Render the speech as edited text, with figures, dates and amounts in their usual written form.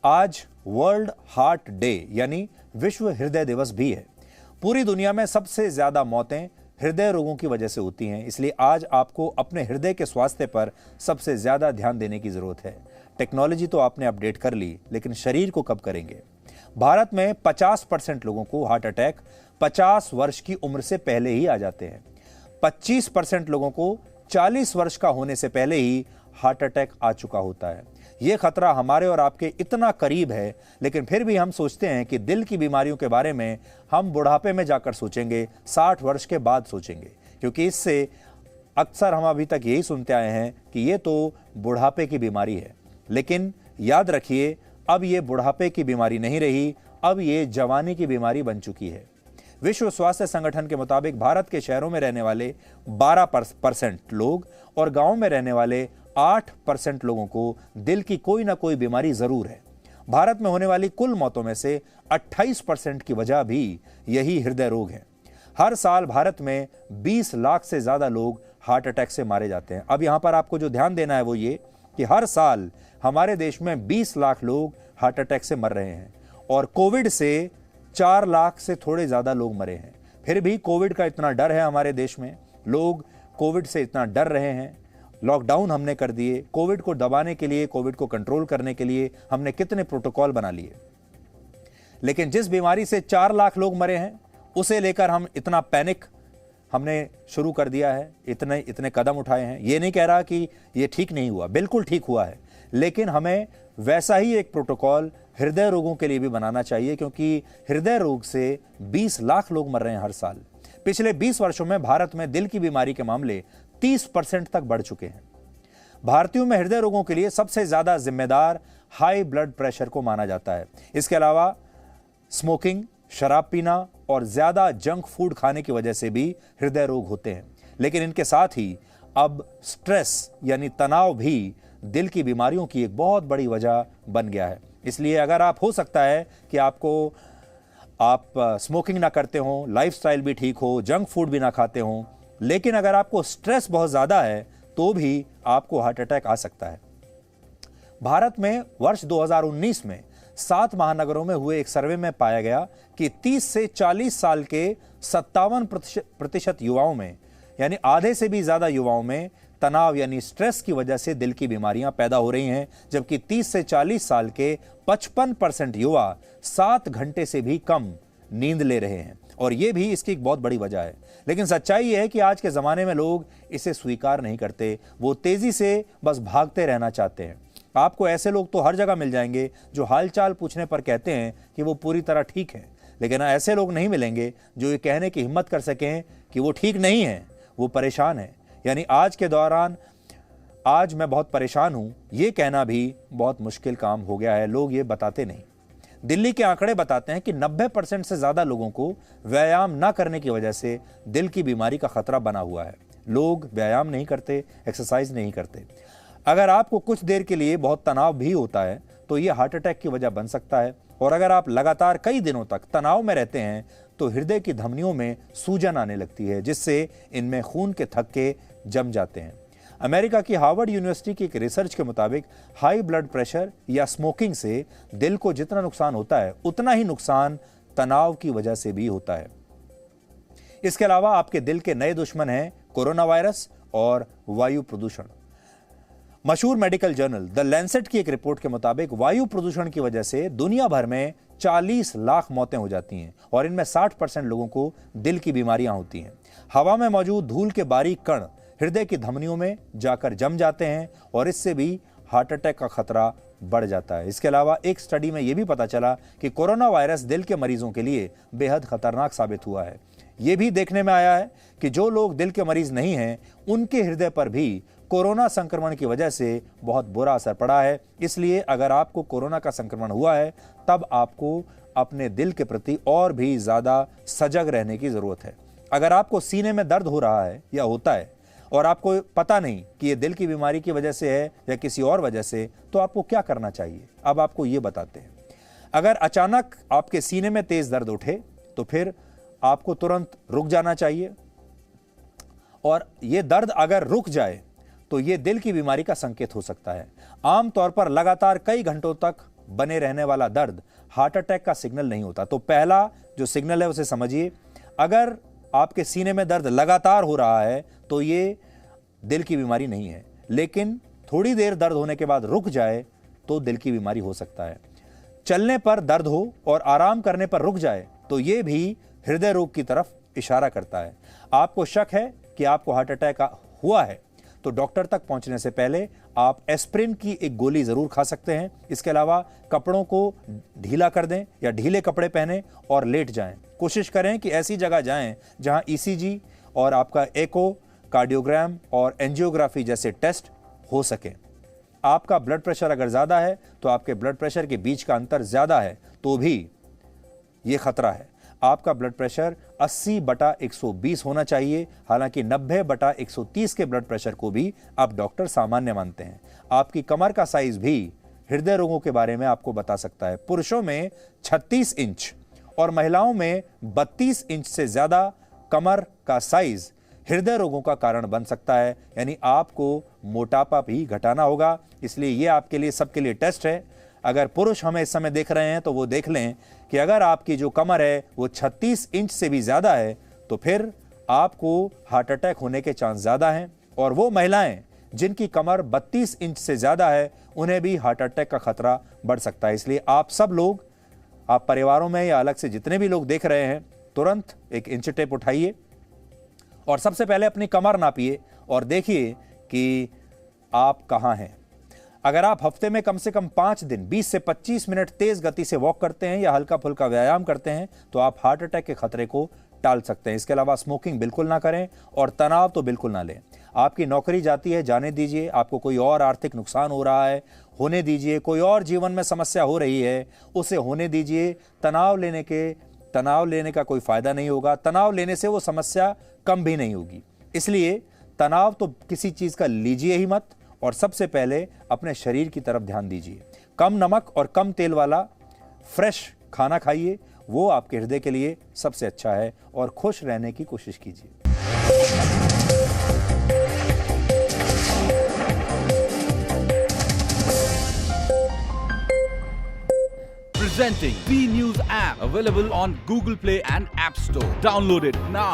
आज world heart day यानी विश्व हृदय दिवस भी है। पूरी दुनिया में सबसे ज्यादा मौतें हृदय रोगों की वजह से होती हैं, इसलिए आज आपको अपने हृदय के स्वास्थ्य पर सबसे ज्यादा ध्यान देने की जरूरत है। टेक्नोलॉजी तो आपने अपडेट कर ली, लेकिन शरीर को कब करेंगे? भारत में 50% लोगों को हार्ट अटैक 50 वर्ष की उम्र से पहले ही आ जाते हैं। 25% लोगों को 40 वर्ष का होने से पहले ही हार्ट अटैक आ चुका होता है। यह खतरा हमारे और आपके इतना करीब है, लेकिन फिर भी हम सोचते हैं कि दिल की बीमारियों के बारे में हम बुढ़ापे में जाकर सोचेंगे, 60 वर्ष के बाद सोचेंगे, क्योंकि इससे अक्सर हम अभी तक यही सुनते आए हैं कि ये तो बुढ़ापे की बीमारी है। लेकिन याद रखिए, अब ये बुढ़ापे की बीमारी नहीं रही, अब ये जवानी की बीमारी बन चुकी है। विश्व स्वास्थ्य संगठन के मुताबिक भारत के शहरों में रहने वाले 12% लोग और गांवों में रहने वाले 8% लोगों को दिल की कोई ना कोई बीमारी जरूर है। भारत में होने वाली कुल मौतों में से 28% की वजह भी यही हृदय रोग है। हर साल भारत में 20 लाख से ज्यादा लोग हार्ट अटैक से मारे जाते हैं। अब यहां पर आपको जो ध्यान देना है वो ये कि हर साल हमारे देश में 20 लाख लोग हार्ट अटैक से मर रहे हैं और कोविड से 4 लाख से थोड़े ज्यादा लोग मरे हैं। फिर भी कोविड का इतना डर है हमारे देश में, लोग कोविड से इतना डर रहे हैं। लॉकडाउन हमने कर दिए, कोविड को दबाने के लिए, कोविड को कंट्रोल करने के लिए हमने कितने प्रोटोकॉल बना लिए, लेकिन जिस बीमारी से 4 लाख लोग मरे हैं उसे लेकर हम इतना पैनिक हमने शुरू कर दिया है, इतने कदम उठाए हैं। ये नहीं कह रहा कि ये ठीक नहीं हुआ, बिल्कुल ठीक हुआ है, लेकिन हमें वैसा ही एक प्रोटोकॉल हृदय रोगों के लिए भी बनाना चाहिए, क्योंकि हृदय रोग से 20 लाख लोग मर रहे हैं हर साल। पिछले 20 वर्षों में भारत में दिल की बीमारी के मामले 30% तक बढ़ चुके हैं। भारतीयों में हृदय रोगों के लिए सबसे ज्यादा जिम्मेदार हाई ब्लड प्रेशर को माना जाता है। इसके अलावा स्मोकिंग, शराब पीना और ज्यादा जंक फूड खाने की वजह से भी हृदय रोग होते हैं। लेकिन इनके साथ ही अब स्ट्रेस यानी तनाव भी दिल की बीमारियों की एक बहुत बड़ी वजह बन गया है। इसलिए अगर आप, हो सकता है कि आप स्मोकिंग ना करते हो, लाइफस्टाइल भी ठीक हो, जंक फूड भी ना खाते हो, लेकिन अगर आपको स्ट्रेस बहुत ज्यादा है तो भी आपको हार्ट अटैक आ सकता है। भारत में वर्ष 2019 में 7 महानगरों में हुए एक सर्वे में पाया गया कि 30 से 40 साल के 57% युवाओं में, यानी आधे से भी ज्यादा युवाओं में तनाव यानी स्ट्रेस की वजह से दिल की बीमारियां पैदा हो रही हैं, जबकि 30 से 40 साल के 55% युवा 7 घंटे से भी कम नींद ले रहे हैं, और यह भी इसकी एक बहुत बड़ी वजह है। लेकिन सच्चाई यह है कि आज के जमाने में लोग इसे स्वीकार नहीं करते, वो तेजी से बस भागते रहना चाहते हैं। आपको ऐसे लोग तो हर जगह मिल जाएंगे जो हालचाल पूछने पर कहते हैं कि वो पूरी तरह ठीक है, लेकिन ऐसे लोग नहीं मिलेंगे जो ये कहने की हिम्मत कर सकें कि वो ठीक नहीं है, वो परेशान है। यानी आज के दौरान आज मैं बहुत परेशान हूं, ये कहना भी बहुत मुश्किल काम हो गया है। लोग ये बताते नहीं। दिल्ली के आंकड़े बताते हैं कि 90% से ज्यादा लोगों को व्यायाम न करने की वजह से दिल की बीमारी का खतरा बना हुआ है। लोग व्यायाम नहीं करते, एक्सरसाइज नहीं करते। अगर आपको कुछ देर के लिए बहुत तनाव भी होता है तो यह हार्ट अटैक की वजह बन सकता है, और अगर आप लगातार कई दिनों तक तनाव में रहते हैं तो हृदय की धमनियों में सूजन आने लगती है, जिससे इनमें खून के थक्के जम जाते हैं। अमेरिका की हार्वर्ड यूनिवर्सिटी की एक रिसर्च के मुताबिक हाई ब्लड प्रेशर या स्मोकिंग से दिल को जितना नुकसान होता है, उतना ही नुकसान तनाव की वजह से भी होता है। इसके अलावा आपके दिल के नए दुश्मन हैं कोरोना वायरस और वायु प्रदूषण। मशहूर मेडिकल जर्नल द लैंसेट की एक रिपोर्ट के मुताबिक वायु प्रदूषण की वजह से दुनिया भर में 40 लाख मौतें हो जाती हैं, और इनमें 60% लोगों को दिल की बीमारियां होती हैं। हवा में मौजूद धूल के बारीक कण हृदय की धमनियों में जाकर जम जाते हैं, और इससे भी हार्ट अटैक का खतरा बढ़ जाता है। इसके अलावा एक स्टडी में यह भी पता चला कि कोरोना वायरस दिल के मरीजों के लिए बेहद खतरनाक साबित हुआ है। यह भी देखने में आया है कि जो लोग दिल के मरीज नहीं हैं, उनके हृदय पर भी कोरोना संक्रमण की वजह से बहुत बुरा असर पड़ा है। इसलिए अगर आपको कोरोना का संक्रमण हुआ है, तब आपको अपने दिल के प्रति और भी ज्यादा सजग रहने की जरूरत है। अगर आपको सीने में दर्द हो रहा है या होता है और आपको पता नहीं कि ये दिल की बीमारी की वजह से है या किसी और वजह से, तो आपको क्या करना चाहिए, अब आपको ये बताते हैं। अगर अचानक आपके सीने में तेज दर्द उठे तो फिर आपको तुरंत रुक जाना चाहिए, और ये दर्द अगर रुक जाए तो ये दिल की बीमारी का संकेत हो सकता है। आमतौर पर लगातार कई घंटों तक बने रहने वाला दर्द हार्ट अटैक का सिग्नल नहीं होता। तो पहला जो सिग्नल है उसे समझिए। अगर आपके सीने में दर्द लगातार हो रहा है तो ये दिल की बीमारी नहीं है, लेकिन थोड़ी देर दर्द होने के बाद रुक जाए तो दिल की बीमारी हो सकता है। चलने पर दर्द हो और आराम करने पर रुक जाए तो ये भी हृदय रोग की तरफ इशारा करता है। आपको शक है कि आपको हार्ट अटैक हुआ है तो डॉक्टर तक पहुंचने से पहले आप एस्प्रिन की एक गोली जरूर खा सकते हैं। इसके अलावा कपड़ों को ढीला कर दें या ढीले कपड़े पहनें और लेट जाएं। कोशिश करें कि ऐसी जगह जाएं जहां ईसीजी और आपका एको, कार्डियोग्राम और एंजियोग्राफी जैसे टेस्ट हो सके। आपका ब्लड प्रेशर अगर ज्यादा है तो आपके ब्लड प्रेशर के बीच का अंतर ज्यादा है तो भी यह खतरा है। आपका ब्लड प्रेशर 80/120 होना चाहिए, हालांकि 90/130 के ब्लड प्रेशर को भी अब डॉक्टर सामान्य मानते हैं। आपकी कमर का साइज भी हृदय रोगों के बारे में आपको बता सकता है। पुरुषों में 36 इंच और महिलाओं में 32 इंच से ज्यादा कमर का साइज हृदय रोगों का कारण बन सकता है, यानी आपको मोटापा भी घटाना होगा। इसलिए यह आपके लिए सबके लिए टेस्ट है। अगर पुरुष हमें इस समय देख रहे हैं तो वो देख लें कि अगर आपकी जो कमर है वो 36 इंच से भी ज्यादा है तो फिर आपको हार्ट अटैक होने के चांस ज्यादा हैं। और वो महिलाएं जिनकी कमर 32 इंच से ज्यादा है उन्हें भी हार्ट अटैक का खतरा बढ़ सकता है। इसलिए आप सब लोग, आप परिवारों में या अलग से जितने भी लोग देख रहे हैं, तुरंत एक इंच टेप उठाइए और सबसे पहले अपनी कमर नापिए और देखिए कि आप कहां हैं। अगर आप हफ्ते में कम से कम 5 दिन 20 से 25 मिनट तेज गति से वॉक करते हैं या हल्का फुल्का व्यायाम करते हैं तो आप हार्ट अटैक के खतरे को टाल सकते हैं। इसके अलावा स्मोकिंग बिल्कुल ना करें और तनाव तो बिल्कुल ना लें। आपकी नौकरी जाती है, जाने दीजिए। आपको कोई और आर्थिक नुकसान हो रहा है, होने दीजिए। कोई और जीवन में समस्या हो रही है, उसे होने दीजिए। तनाव लेने का कोई फायदा नहीं होगा। तनाव लेने से वो समस्या कम भी नहीं होगी। इसलिए तनाव तो किसी चीज का लीजिए ही मत और सबसे पहले अपने शरीर की तरफ ध्यान दीजिए। कम नमक और कम तेल वाला फ्रेश खाना खाइए, वो आपके हृदय के लिए सबसे अच्छा है। और खुश रहने की कोशिश कीजिए। Presenting B News app, available on Google Play and App Store. Download it now.